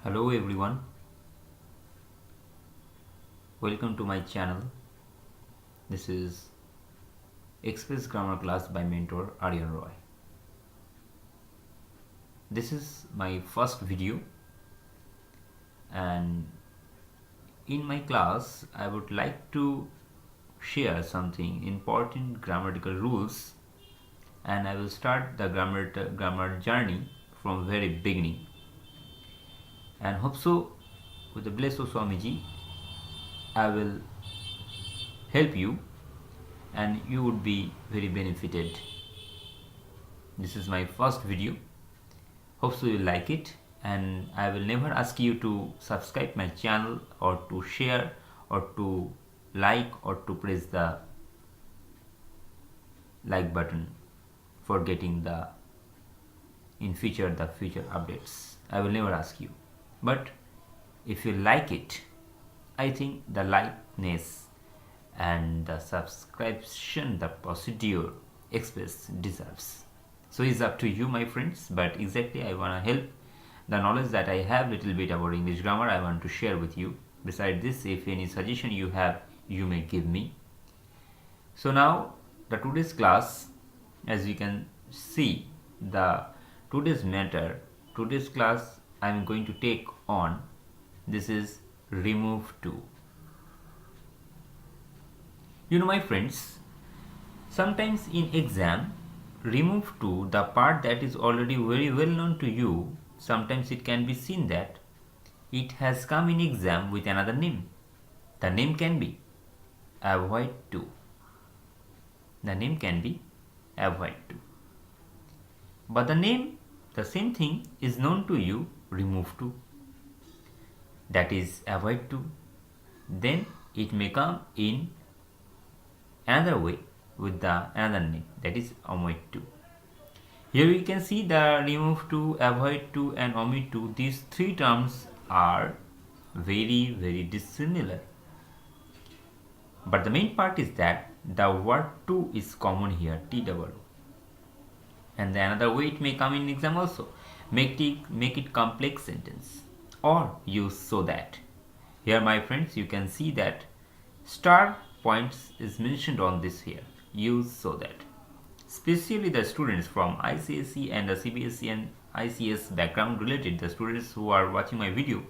Hello everyone, welcome to my channel. This is Express Grammar Class by mentor Aryan Roy. This is my first video, and in my class I would like to share something important grammatical rules, and I will start the grammar journey from very beginning, and hope so with the bless of Swamiji I will help you and you would be very benefited. This is my first video. Hope so you like it, and I will never ask you to subscribe my channel or to share or to like or to press the like button for getting the future updates. I will never ask you. But if you like it, I think the likeness and the subscription, the procedure express deserves. So it's up to you, my friends, but exactly I want to help the knowledge that I have little bit about English grammar I want to share with you. Besides this, if any suggestion you have, you may give me. So now the today's class, as you can see, the today's class I am going to take on, this is remove to. You know, my friends, sometimes in exam, remove to, the part that is already very well known to you, sometimes it can be seen that it has come in exam with another name. The name can be avoid to. The name can be avoid to. But the name, the same thing is known to you, remove to. That is avoid to. Then it may come in another way with the another name, that is omit to. Here we can see the remove to, avoid to and omit to. These three terms are very dissimilar. But the main part is that the word to is common here, TOO. And the another way it may come in exam also. Make it complex sentence or use so that. Here, my friends, you can see that star points is mentioned on this here. Use so that. Especially the students from ICSE and the CBSE and ICS background related, the students who are watching my video,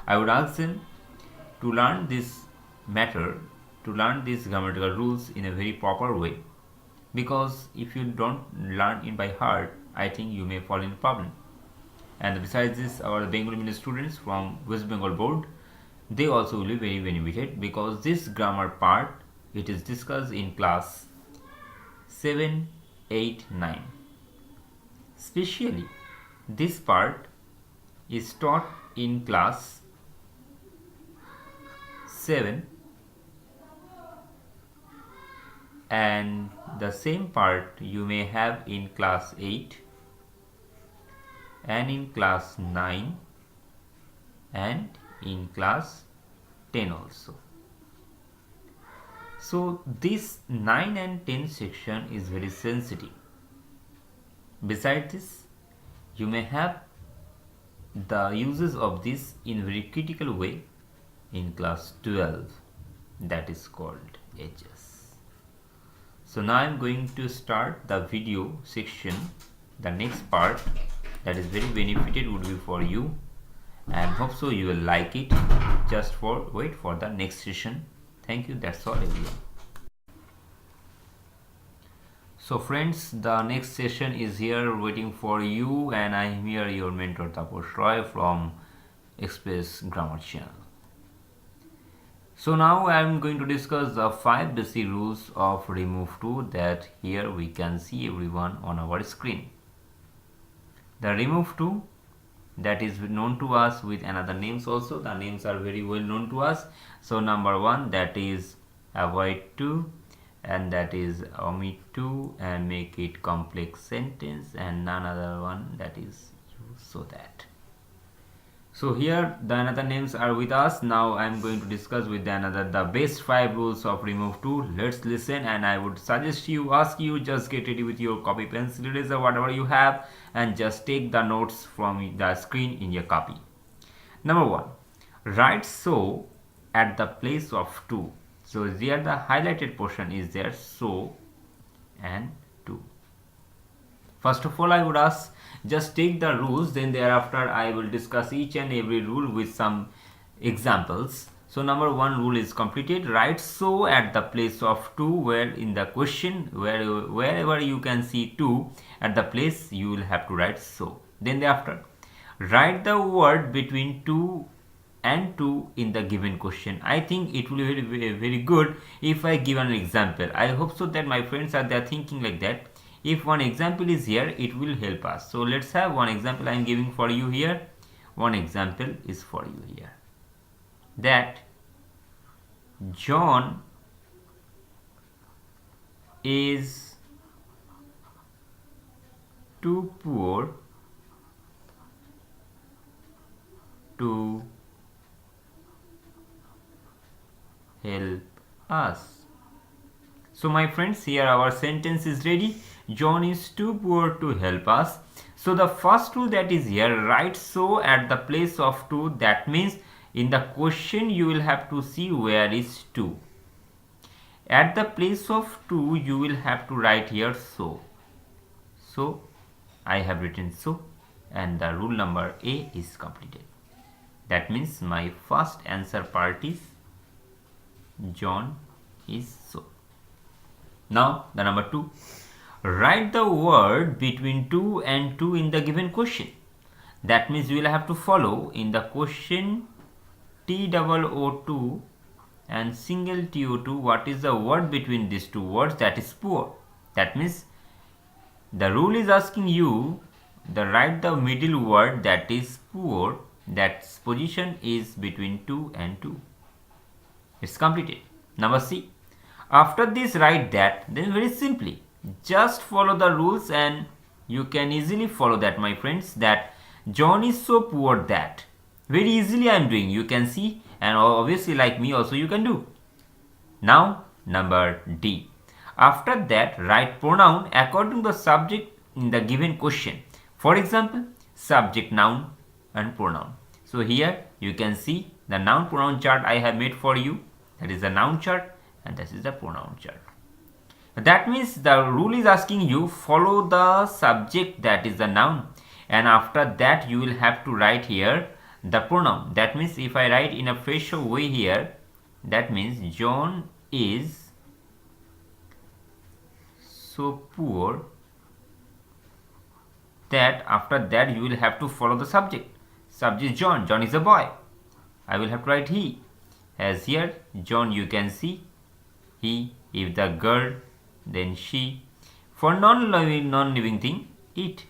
I would ask them to learn this matter, to learn these grammatical rules in a very proper way, because if you don't learn it by heart, I think you may fall in problem. And besides this, our Bengali medium students from West Bengal board, they also will be very benefited, because this grammar part, it is discussed in class 7, 8, 9. Especially this part is taught in class 7, and the same part you may have in class 8 and in class 9 and in class 10 also. So this 9 and 10 section is very sensitive. Besides this, you may have the uses of this in very critical way in class 12, that is called HS. So now I am going to start the video section. The next part that is very benefited would be for you, and hope so you will like it. Just wait for the next session. Thank you. That's all, everyone. So friends, the next session is here waiting for you, and I am here, your mentor Taposh Roy from Express Grammar Channel. So now I am going to discuss the 5 basic rules of remove to, that here we can see everyone on our screen. The remove to, that is known to us with another names also. The names are very well known to us. So number 1, that is avoid to, and that is omit to and make it complex sentence, and another one, that is use so that. So here the another names are with us. Now I am going to discuss with the best 5 rules of remove to. Let's listen, and I would suggest you, ask you, just get ready with your copy, pencil, eraser, whatever you have, and just take the notes from the screen in your copy. Number 1. Write so at the place of to. So here the highlighted portion is there, so and to. First of all, I would ask, just take the rules, then thereafter I will discuss each and every rule with some examples. So number 1 rule is completed. Write so at the place of to, where in the question, wherever you can see to at the place, you will have to write so. Then thereafter, write the word between to and to in the given question. I think it will be very good if I give an example. I hope so that my friends are there thinking like that. If one example is here, it will help us. So let's have one example I am giving for you here. One example is for you here. That John is too poor to help us. So my friends, here our sentence is ready. John is too poor to help us. So the first rule that is here, write so at the place of to. That means in the question you will have to see where is to. At the place of to you will have to write here so. So I have written so, and the rule number A is completed. That means my first answer part is John is so. Now the number 2, write the word between to and to in the given question. That means you will have to follow in the question TOO2 and single TO2 what is the word between these two words, that is poor. That means the rule is asking you to write the middle word, that is poor, that position is between to and to. It's completed. Number C. After this write that, then very simply just follow the rules and you can easily follow that, my friends, that John is so poor that. Very easily I am doing, you can see, and obviously like me also you can do. Now number D. After that write pronoun according to the subject in the given question. For example, subject, noun and pronoun. So here you can see the noun pronoun chart I have made for you. That is the noun chart and this is the pronoun chart. That means the rule is asking you follow the subject, that is the noun, and after that you will have to write here the pronoun. That means if I write in a fresher way here, that means John is so poor that, after that you will have to follow the subject. Subject John, John is a boy. I will have to write he. As here John you can see he, if the girl then she. For non-living thing it.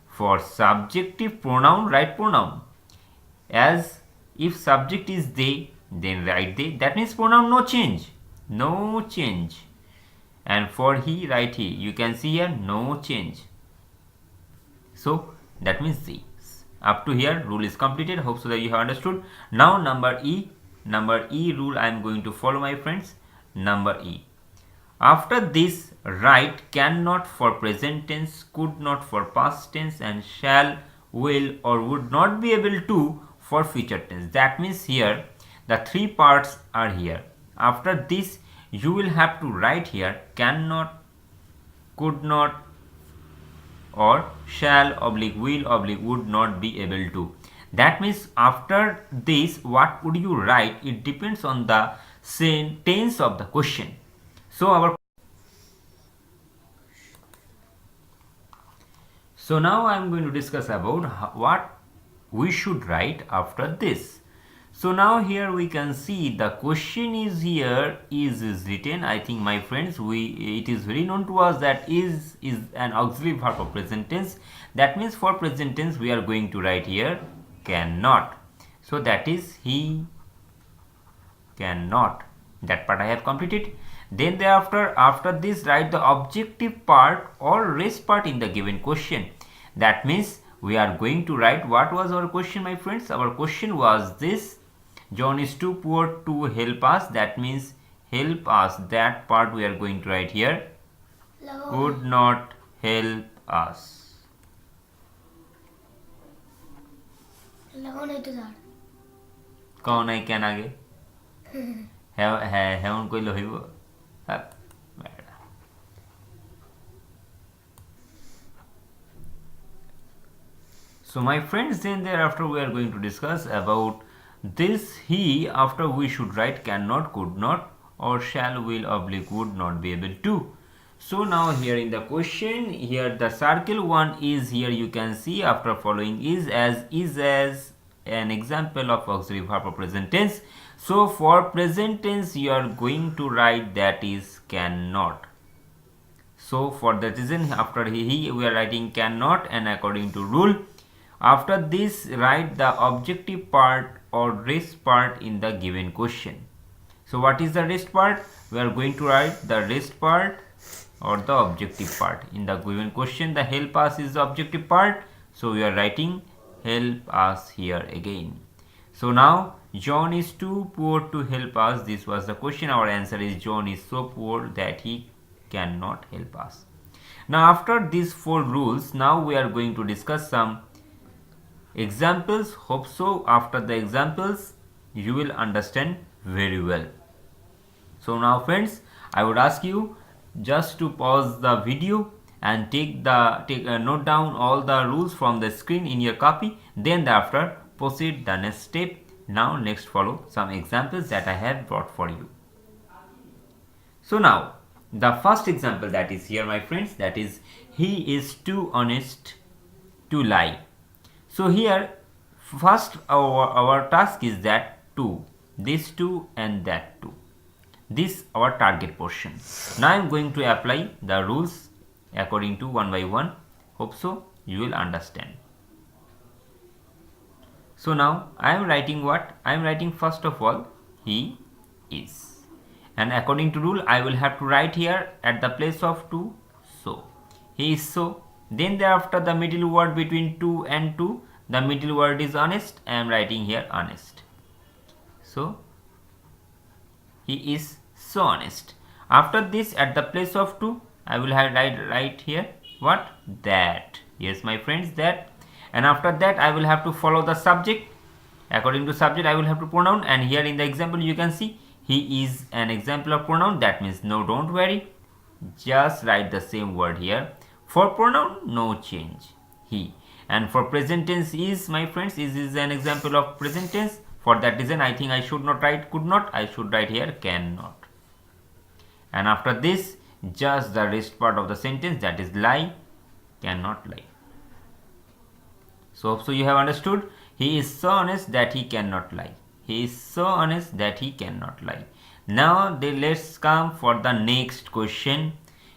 For subjective pronoun write pronoun. As if subject is they, then write they. That means pronoun no change. No change. And for he write he. You can see here no change. So that means they. Up to here rule is completed. Hope so that you have understood. Now number E. Number E rule I am going to follow, my friends. Number E. After this write cannot for present tense, could not for past tense, and shall, will or would not be able to for future tense. That means here the three parts are here. After this you will have to write here cannot, could not or shall oblique will oblique would not be able to. That means after this what would you write, it depends on the same tense of the question. So now I am going to discuss about what we should write after this. So now here we can see the question is here, is written. I think, my friends, it is very known to us that is an auxiliary verb for present tense. That means for present tense we are going to write here cannot. So that is he cannot. That part I have completed. Then thereafter, after this write the objective part or rest part in the given question. That means we are going to write, what was our question, my friends? Our question was this: John is too poor to help us. That means help us. That part we are going to write here. Could not help us. कौन I can आगे haven कोई लोहिब So my friends, then thereafter we are going to discuss about this he after we should write cannot, could not or shall, will, oblique, would not be able to. So now here in the question, here the circle one is here you can see after following is as an example of auxiliary verb for present tense. So for present tense you are going to write that is cannot. So for that reason after he we are writing cannot, and according to rule after this write the objective part or rest part in the given question. So what is the rest part? We are going to write the rest part or the objective part in the given question. The help us is the objective part, so we are writing help us here again. So now John is too poor to help us. This was the question. Our answer is John is so poor that he cannot help us. Now after these 4 rules, now we are going to discuss some examples. Hope so after the examples you will understand very well. So now friends, I would ask you just to pause the video and take note down all the rules from the screen in your copy, then thereafter proceed the next step. Now next follow some examples that I have brought for you. So now the first example that is here my friends, that is he is too honest to lie. So here first our task is that two, this two and that two, this our target portion. Now I am going to apply the rules according to one by one. Hope so you will understand. So now I am writing what? I am writing first of all he is, and according to rule I will have to write here at the place of two, so he is so. Then thereafter the middle word between 2 and 2, the middle word is honest. I am writing here honest. So he is so honest. After this at the place of 2 I will have write here what? That. Yes my friends, that. And after that I will have to follow the subject. According to subject I will have to pronoun, and here in the example you can see he is an example of pronoun. That means no, don't worry, just write the same word here. For pronoun, no change, he. And for present tense is, my friends, is an example of present tense. For that reason, I think I should not write could not, I should write here cannot. And after this, just the rest part of the sentence, that is lie, cannot lie. So you have understood. He is so honest that he cannot lie. He is so honest that he cannot lie. Now let's come for the next question.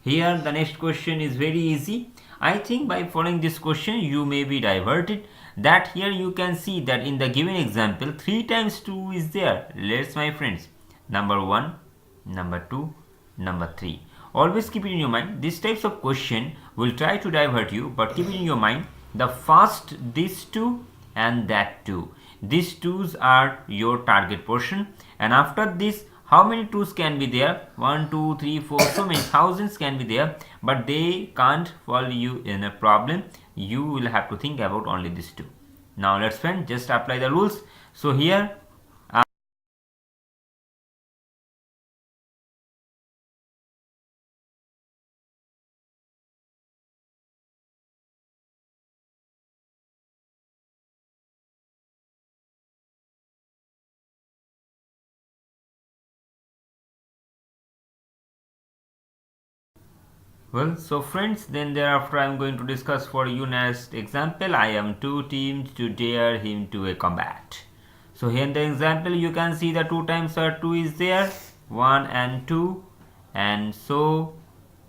Here the next question is very easy. I think by following this question you may be diverted. That here you can see that in the given example 3 times 2 is there. Let's my friends, number 1, number 2, number 3. Always keep it in your mind. These types of question will try to divert you, but keep it in your mind. The first this 2 and that 2. These 2's are your target portion, and after this how many 2's can be there? 1, 2, 3, 4, so many thousands can be there, but they can't follow you in a problem. You will have to think about only these 2. Now let's friend just apply the rules. So here well, so friends, then thereafter I am going to discuss for you next example. I am 2 teams to dare him to a combat. So here in the example you can see the 2 times 2 is there, 1 and 2, and so,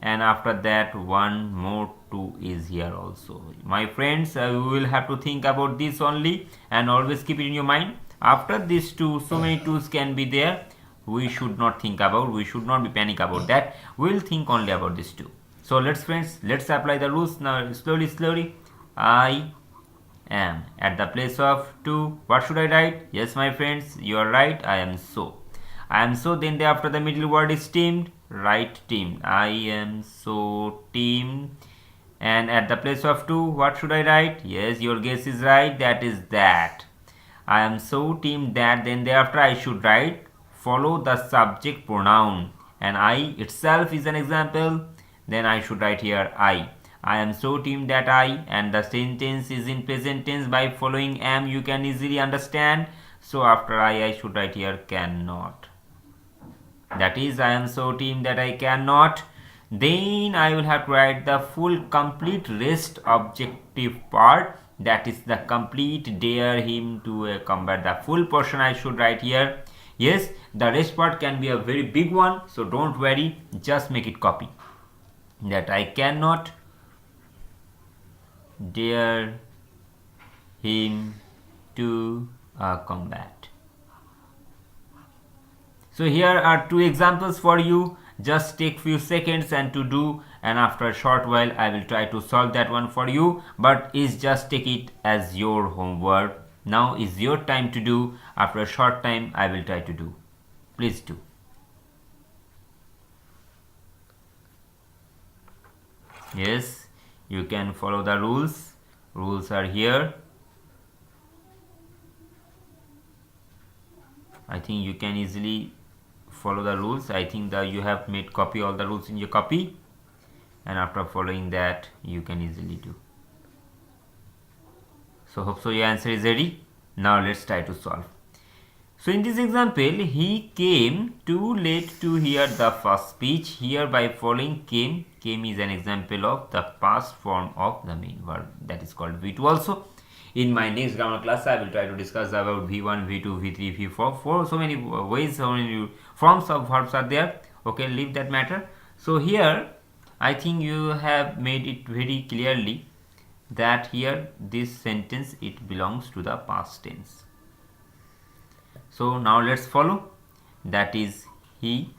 and after that one more 2 is here also. My friends, you will have to think about this only, and always keep it in your mind. After these 2, so many 2's can be there. We should not think about, we should not be panic about that. We will think only about these 2. So let's friends, let's apply the rules now slowly. I am at the place of 2. What should I write? Yes my friends, you are right, I am so. I am so, then after the middle word is teamed. Write teamed. I am so teamed. And at the place of 2, what should I write? Yes, your guess is right, that is that. I am so team that, then thereafter I should write follow the subject pronoun, and I itself is an example. Then I should write here I am so team that I, and the sentence is in present tense. By following am you can easily understand. So after I should write here cannot. That is, I am so team that I cannot. Then I will have to write the full complete rest objective part, that is the complete dare him to combat. The full portion I should write here. Yes, the rest part can be a very big one, so don't worry, just make it copy. That I cannot dare him to combat. So here are two examples for you. Just take few seconds and to do, and after a short while I will try to solve that one for you, but is just take it as your homework. Now is your time to do. After a short time I will try to do. Please do. Yes, you can follow the rules. Rules are here. I think you can easily follow the rules. I think that you have made copy all the rules in your copy, and after following that you can easily do. So hope so your answer is ready. Now let's try to solve. So in this example, he came too late to hear the first speech. Here by following came is an example of the past form of the main verb, that is called V2 also. In my next grammar class I will try to discuss about V1, V2, V3, V4. For so many ways, so many forms of verbs are there. Okay, leave that matter. So here I think you have made it very clearly that here this sentence it belongs to the past tense. So now let's follow. That is he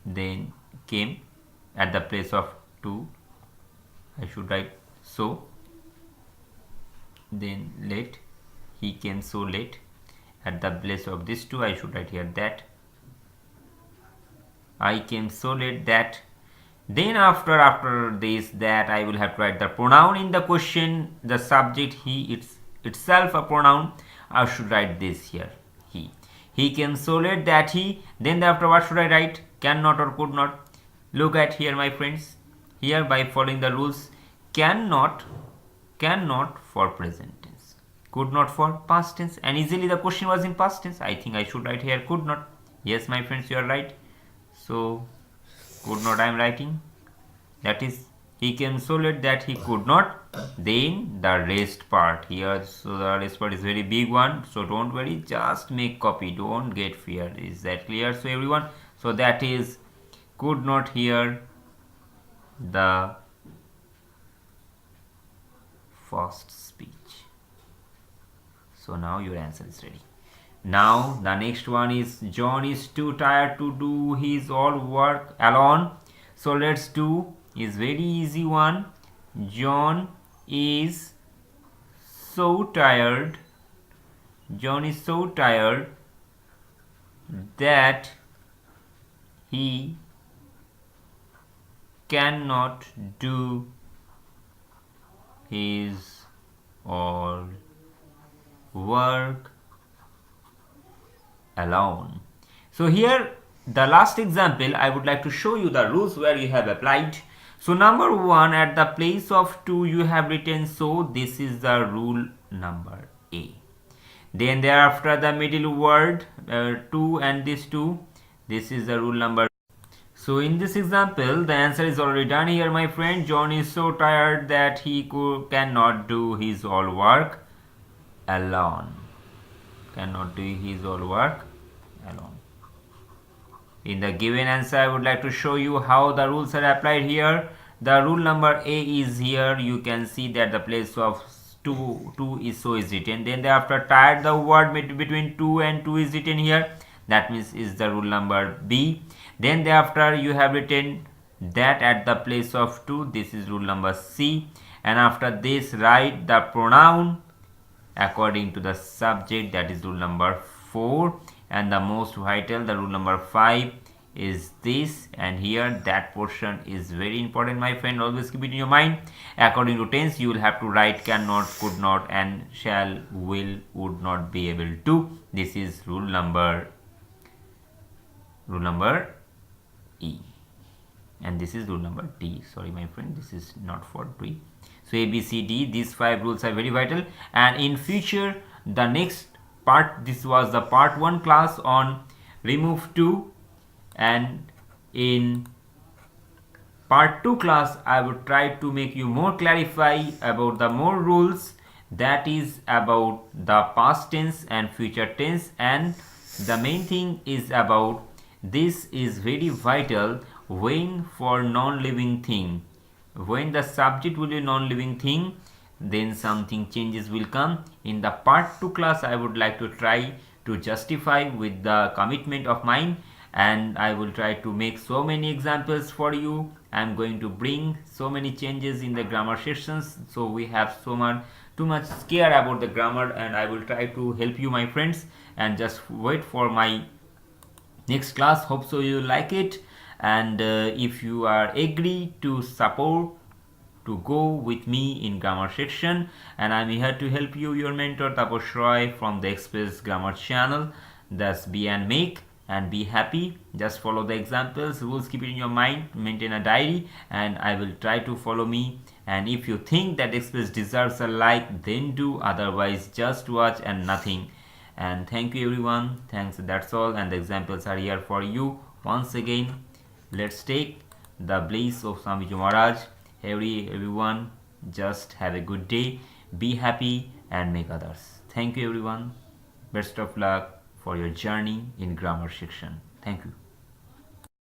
then came. At the place of to I should write so. Then late, he came so late. At the place of this two I should write here that. I came so late that. Then after this that I will have to write the pronoun in the question, the subject he itself a pronoun. I should write this here he. He came so late that he. Then after what should I write? Cannot or could not. Look at here my friends. Here by following the rules, cannot for present tense, could not for past tense, and easily the question was in past tense. I think I should write here could not. Yes my friends, you are right. So could not I am writing. That is he came so late that he could not. Then the rest part here. So the rest part is very big one. So don't worry, just make copy. Don't get fear. Is that clear? So everyone. So that is could not hear the first speech. So now your answer is ready. Now the next one is John is too tired to do his all work alone. So let's do, is very easy one. John is so tired. John is so tired that he cannot do his all work alone. So here the last example I would like to show you the rules where you have applied. So number one, at the place of to you have written so. This is the rule number A. Then thereafter the middle word to and this two. This is the rule number. So in this example the answer is already done here my friend. John is so tired that he cannot do his all work alone. Cannot do his all work alone. In the given answer I would like to show you how the rules are applied here. The rule number A is here. You can see that the place of to is so is written. Then thereafter tired, the word between to and to is written here. That means is the rule number B. Then thereafter you have written that at the place of to. This is rule number C. And after this write the pronoun according to the subject. That is rule number 4. And the most vital, the rule number 5, is this, and here that portion is very important, my friend. Always keep it in your mind. According to tense, you will have to write cannot, could not, and shall, will, would not be able to. This is rule number E, and this is rule number D. Sorry, my friend, this is not for D. So A, B, C, D, these 5 rules are very vital, and in future the next part, this was the part 1 class on remove 2, and in part 2 class I would try to make you more clarify about the more rules, that is about the past tense and future tense, and the main thing is about this is very vital when for non-living thing, when the subject will be non-living thing, then something changes will come. In the part 2 class I would like to try to justify with the commitment of mine, and I will try to make so many examples for you. I am going to bring so many changes in the grammar sections, so we have too much scare about the grammar, and I will try to help you, my friends, and just wait for my next class. Hope so you like it, and if you are agree to support to go with me in grammar section, and I'm here to help you, your mentor Taposh Roy from the Express Grammar channel. Thus be and make and be happy. Just follow the examples, rules, keep it in your mind, maintain a diary, and I will try to follow me. And if you think that Express deserves a like, then do, otherwise just watch and nothing. And thank you everyone, thanks, that's all, and the examples are here for you. Once again, let's take the bliss of Swami Maharaj. Everyone, just have a good day, be happy and make others. Thank you everyone, best of luck for your journey in grammar section. Thank you.